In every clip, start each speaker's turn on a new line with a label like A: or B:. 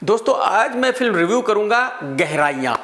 A: दोस्तों आज मैं फिल्म रिव्यू करूंगा गहराइयां,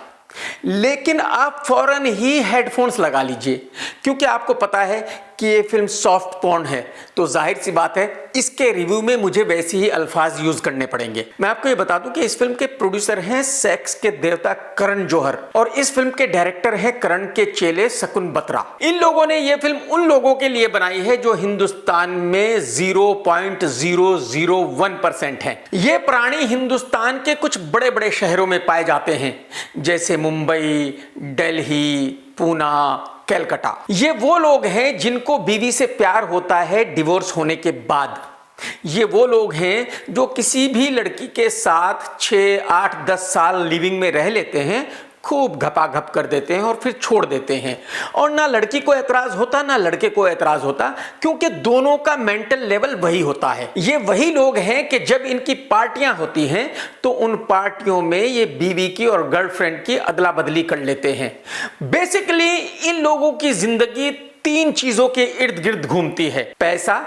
A: लेकिन आप फौरन ही हेडफोन्स लगा लीजिए क्योंकि आपको पता है कि ये फिल्म सॉफ्ट पॉर्न है। तो जाहिर सी बात है इसके रिव्यू में मुझे वैसे ही अल्फाज यूज करने पड़ेंगे। मैं आपको ये बता दूं कि इस फिल्म के प्रोड्यूसर हैं सेक्स के देवता करण जौहर और इस फिल्म के डायरेक्टर हैं करण के चेले शकुन बत्रा। इन लोगों ने ये फिल्म उन लोगों के लिए बनाई है जो हिंदुस्तान में 0.001% हैं। ये प्राणी हिंदुस्तान के कुछ बड़े बड़े शहरों में पाए जाते हैं जैसे मुंबई, दिल्ली, पूना, कलकत्ता। ये वो लोग हैं जिनको बीवी से प्यार होता है डिवोर्स होने के बाद। ये वो लोग हैं जो किसी भी लड़की के साथ 6, 8, 10 साल लिविंग में रह लेते हैं, खूब घपाघप कर देते हैं और फिर छोड़ देते हैं। और ना लड़की को एतराज होता ना लड़के को एतराज होता क्योंकि दोनों का मेंटल लेवल वही होता है। ये वही लोग हैं कि जब इनकी पार्टियां होती हैं तो उन पार्टियों में ये बीवी की और गर्लफ्रेंड की अदला बदली कर लेते हैं। बेसिकली इन लोगों की जिंदगी 3 चीजों के इर्द गिर्द घूमती है: पैसा,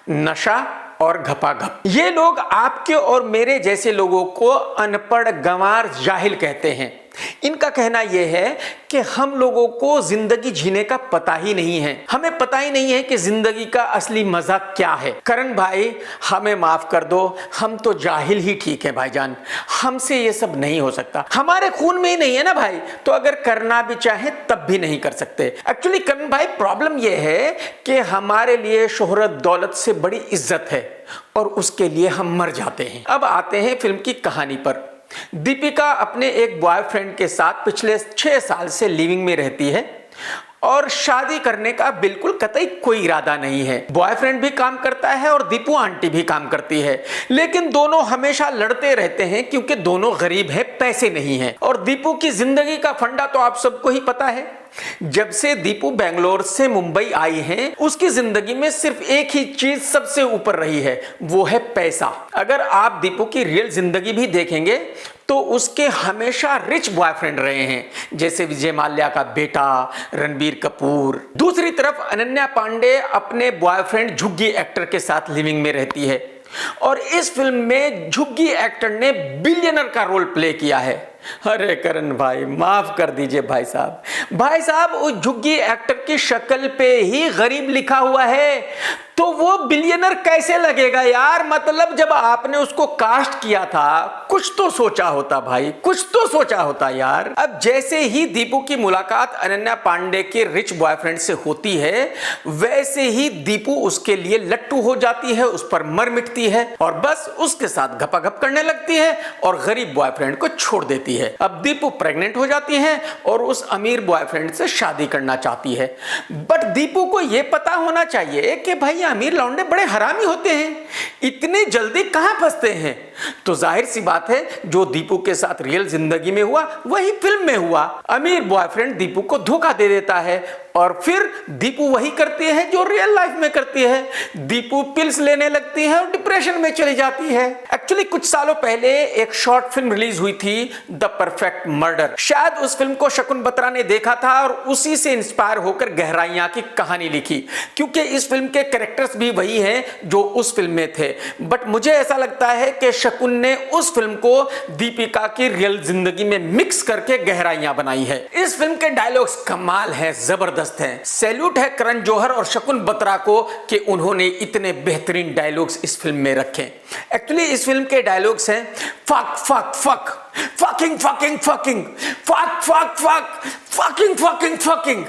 A: नशा और घपाघप। ये लोग आपके और मेरे जैसे लोगों को अनपढ़, गंवार, जाहिल कहते हैं। इनका कहना यह है कि हम लोगों को जिंदगी जीने का पता ही नहीं है, हमें पता ही नहीं है कि जिंदगी का असली मजा क्या है। करण भाई हमें माफ कर दो, हम तो जाहिल ही ठीक है भाईजान, हमसे ये सब नहीं हो सकता, हमारे खून में ही नहीं है ना भाई, तो अगर करना भी चाहे तब भी नहीं कर सकते। एक्चुअली करण भाई प्रॉब्लम यह है कि हमारे लिए शोहरत दौलत से बड़ी इज्जत है और उसके लिए हम मर जाते हैं। अब आते हैं फिल्म की कहानी पर। दीपिका अपने एक बॉयफ्रेंड के साथ पिछले 6 साल से लिविंग में रहती है और शादी करने का बिल्कुल कतई कोई इरादा नहीं है। बॉयफ्रेंड भी काम करता है और दीपू आंटी भी काम करती है, लेकिन दोनों हमेशा लड़ते रहते हैं क्योंकि दोनों गरीब हैं, पैसे नहीं हैं। और दीपू की जिंदगी का फंडा तो आप सबको ही पता है। जब से दीपू बेंगलोर से मुंबई आई हैं, उसकी जिंदगी में सिर्फ एक ही चीज सबसे ऊपर रही है, वो है पैसा। अगर आप दीपू की रियल जिंदगी भी देखेंगे तो उसके हमेशा रिच बॉयफ्रेंड रहे हैं, जैसे विजय माल्या का बेटा रणबीर कपूर। दूसरी तरफ अनन्या पांडे अपने बॉयफ्रेंड झुग्गी एक्टर के साथ लिविंग में रहती है और इस फिल्म में झुग्गी एक्टर ने बिलियनर का रोल प्ले किया है। अरे करण भाई माफ कर दीजिए भाई साहब, उस झुग्गी एक्टर की शक्ल पे ही गरीब लिखा हुआ है, तो वो बिलियनर कैसे लगेगा यार? मतलब जब आपने उसको कास्ट किया था कुछ तो सोचा होता भाई, कुछ तो सोचा होता यार। अब जैसे ही दीपू की मुलाकात अनन्या पांडे के रिच बॉयफ्रेंड से होती है, वैसे ही दीपू उसके लिए लट्टू हो जाती है, उस पर मर मिटती है और बस उसके साथ घपाघप करने लगती है और गरीब बॉयफ्रेंड को छोड़ देती है। अब दीपू प्रेग्नेंट हो जाती है और उस अमीर बॉयफ्रेंड से शादी करना चाहती है। बट दीपू को यह पता होना चाहिए कि भाई अमीर लौंडे बड़े हरामी होते हैं, इतनी जल्दी कहां फंसते हैं। तो जाहिर सी बात है जो दीपू के साथ रियल जिंदगी में हुआ वही फिल्म में हुआ। अमीर बॉयफ्रेंड दीपू को धोखा दे देता है और फिर दीपू वही करती है जो रियल लाइफ में करती है, दीपू पिल्स लेने लगती है और डिप्रेशन में चली जाती है। एक्चुअली कुछ सालों पहले एक शॉर्ट फिल्म रिलीज हुई थी द परफेक्ट मर्डर। शायद उस फिल्म को शकुन बत्रा ने देखा था और उसी से इंस्पायर होकर गहराइयां की कहानी लिखी, क्योंकि इस फिल्म के कैरेक्टर्स भी वही हैं जो उस फिल्म में थे। बट मुझे ऐसा लगता है कि शकुन ने उस फिल्म को दीपिका की रियल जिंदगी में मिक्स करके गहराइयां बनाई है। इस फिल्म के डायलॉग्स कमाल है, जबरदस्त है। सैल्यूट है करण जौहर और शकुन बत्रा को कि उन्होंने इतने बेहतरीन डायलॉग्स इस फिल्म में रखे। एक्चुअली इस फिल्म के डायलॉग्स हैं fuck fuck fuck, fucking fucking fucking, fuck fuck fuck, fucking fucking fucking.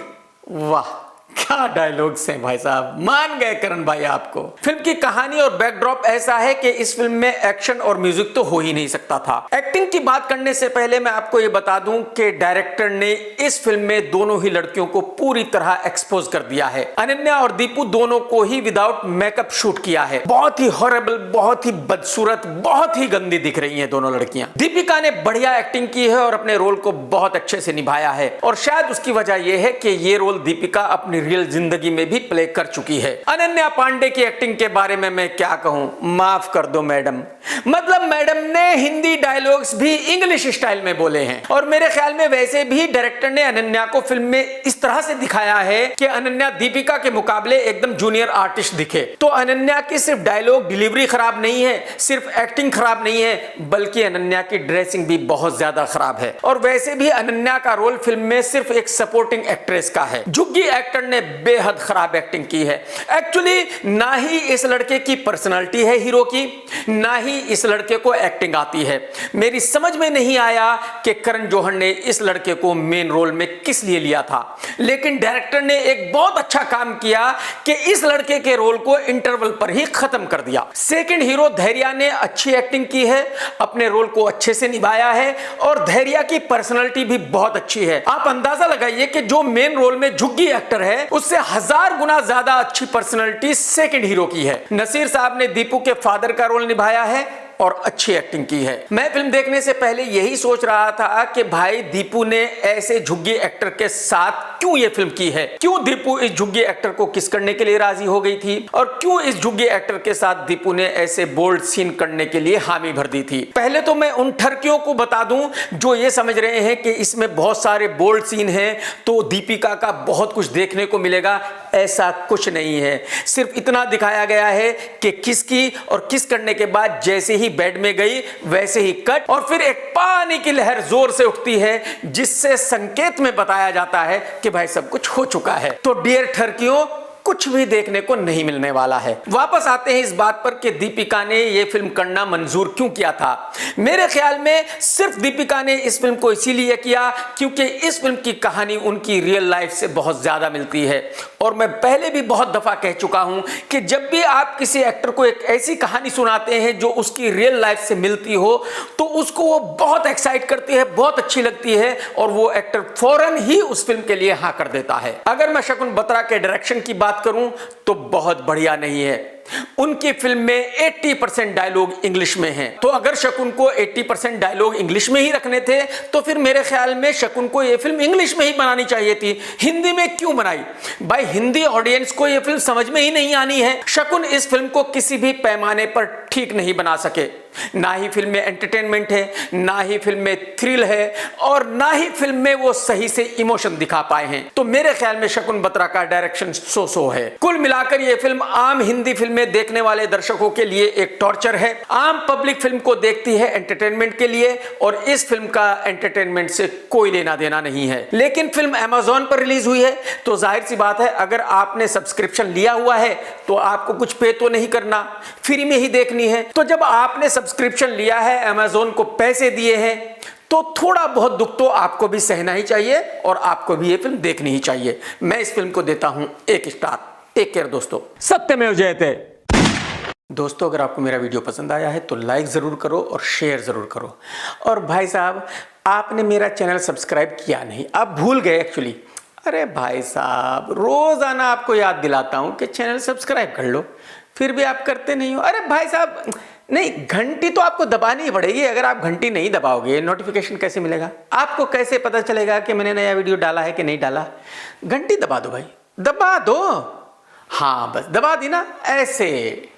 A: वाह क्या डायलॉग्स हैं भाई साहब, मान गए करण भाई आपको। फिल्म की कहानी और बैकड्रॉप ऐसा है कि इस फिल्म में एक्शन और म्यूजिक तो हो ही नहीं सकता था। एक्टिंग की बात करने से पहले मैं आपको यह बता दूं कि डायरेक्टर ने इस फिल्म में दोनों ही लड़कियों को पूरी तरह एक्सपोज कर दिया है। अनन्या और दीपू दोनों को ही विदाउट मेकअप शूट किया है। बहुत ही हॉरेबल, बहुत ही बदसूरत, बहुत ही गंदी दिख रही है दोनों लड़कियां। दीपिका ने बढ़िया एक्टिंग की है और अपने रोल को बहुत अच्छे से निभाया है और शायद उसकी वजह यह है कि ये रोल दीपिका अपनी रियल जिंदगी में भी प्ले कर चुकी है। अनन्या पांडे की एक्टिंग के बारे में मैं क्या कहूं, माफ कर दो मैडम। मतलब मैडम ने हिंदी डायलॉग्स भी इंग्लिश स्टाइल में बोले हैं और मेरे ख्याल में वैसे भी डायरेक्टर ने अनन्या को फिल्म में इस तरह से दिखाया है कि अनन्या दीपिका के मुकाबले एकदम जूनियर आर्टिस्ट दिखे। तो अनन्या की सिर्फ डायलॉग डिलीवरी खराब नहीं है, सिर्फ एक्टिंग खराब नहीं है, बल्कि अनन्या की ड्रेसिंग भी बहुत ज्यादा खराब है। और वैसे भी अनन्या का रोल फिल्म में सिर्फ एक सपोर्टिंग एक्ट्रेस का है। झुग्गी एक्टर ने बेहद खराब एक्टिंग की है। एक्चुअली ना ही इस लड़के की पर्सनालिटी है हीरो की, ना ही इस लड़के को एक्टिंग आती है। मेरी समझ में नहीं आया कि करण जौहर ने इस लड़के को मेन रोल में किस लिए लिया था, लेकिन डायरेक्टर ने एक बहुत अच्छा काम किया कि इस लड़के के रोल को इंटरवल पर ही खत्म कर दिया। सेकंड हीरो धैर्या ने अच्छी एक्टिंग की है, अपने रोल को अच्छे से निभाया है और धैर्या की पर्सनालिटी भी बहुत अच्छी है। आप अंदाजा लगाइए कि जो मेन रोल में झुग्गी एक्टर है उससे 1000 गुना ज्यादा अच्छी पर्सनालिटी सेकंड हीरो की है। नसीर साहब ने दीपू के फादर का रोल निभाया है और अच्छी एक्टिंग की है। मैं फिल्म देखने से पहले यही सोच रहा था कि भाई दीपू ने ऐसे झुग्गी एक्टर के साथ क्यों ये फिल्म की है, क्यों दीपू इस झुग्गी एक्टर को किस करने के लिए राजी हो गई थी और क्यों इस झुग्गी एक्टर के साथ दीपू ने ऐसे बोल्ड सीन करने के लिए हामी भर दी थी। पहले तो मैं उन ठरकियों को बता दूं जो ये समझ रहे हैं कि इसमें बहुत सारे बोल्ड सीन हैं तो दीपिका का बहुत कुछ देखने को मिलेगा। ऐसा कुछ नहीं है, सिर्फ इतना दिखाया गया है कि किसकी और किस करने के बाद जैसे ही बेड में गई वैसे ही कट और फिर एक पानी की लहर जोर से उठती है जिससे संकेत में बताया जाता है कि भाई सब कुछ हो चुका है। तो डियर ठरकियों, कुछ भी देखने को नहीं मिलने वाला है। वापस आते हैं इस बात पर कि दीपिका ने यह फिल्म करना मंजूर क्यों किया था। मेरे ख्याल में सिर्फ दीपिका ने इस फिल्म को इसीलिए किया क्योंकि इस फिल्म की कहानी उनकी रियल लाइफ से बहुत ज्यादा मिलती है। और मैं पहले भी बहुत दफा कह चुका हूं कि जब भी आप किसी एक्टर को एक ऐसी कहानी सुनाते हैं जो उसकी रियल लाइफ से मिलती हो तो उसको वो बहुत एक्साइट करती है, बहुत अच्छी लगती है और वो एक्टर फौरन ही उस फिल्म के लिए हाँ कर देता है। अगर मैं शकुन बत्रा के डायरेक्शन की बात करूं तो बहुत बढ़िया नहीं है। उनकी फिल्म में 80% डायलॉग इंग्लिश में हैं। तो अगर शकुन को 80% डायलॉग इंग्लिश में ही रखने थे तो फिर मेरे ख्याल में शकुन को यह फिल्म इंग्लिश में ही बनानी चाहिए थी। हिंदी में क्यों बनाई भाई? हिंदी ऑडियंस को यह फिल्म समझ में ही नहीं आनी है। शकुन इस फिल्म को किसी भी पैमाने पर ठीक नहीं बना सके। ना ही फिल्म में एंटरटेनमेंट है, ना ही फिल्म में थ्रिल है और ना ही फिल्म में वो सही से इमोशन दिखा पाए हैं। तो मेरे ख्याल में शकुन बत्रा का डायरेक्शन सो है। कुल मिलाकर यह फिल्म आम हिंदी फिल्म में देखने वाले दर्शकों के लिए एक टॉर्चर है। आम पब्लिक फिल्म को देखती है एंटरटेनमेंट के लिए और इस फिल्म का एंटरटेनमेंट से कोई लेना देना नहीं है। लेकिन फिल्म अमेज़न पर रिलीज हुई है तो जाहिर सी बात है अगर आपने सब्सक्रिप्शन लिया हुआ है तो आपको कुछ पे तो नहीं करना, फ्री में ही देखनी है। तो जब आपने सब्सक्रिप्शन लिया है, अमेज़न को पैसे दिए हैं, तो थोड़ा बहुत दुख तो आपको भी सहना ही चाहिए और आपको भी ये फिल्म देखनी ही चाहिए। मैं इस फिल्म को देता हूं 1 स्टार। टेक केयर दोस्तों, सत्यमेव जयते। दोस्तों अगर आपको मेरा वीडियो पसंद आया है तो लाइक ज़रूर करो और शेयर ज़रूर करो। और भाई साहब, आपने मेरा चैनल सब्सक्राइब किया नहीं, आप भूल गए एक्चुअली। अरे भाई साहब, रोज़ाना आपको याद दिलाता हूँ कि चैनल सब्सक्राइब कर लो, फिर भी आप करते नहीं हो। अरे भाई साहब, नहीं, घंटी तो आपको दबानी ही पड़ेगी। अगर आप घंटी नहीं दबाओगे नोटिफिकेशन कैसे मिलेगा? आपको कैसे पता चलेगा कि मैंने नया वीडियो डाला है कि नहीं डाला? घंटी दबा दो भाई, दबा दो। हाँ बस दबा दी ना, ऐसे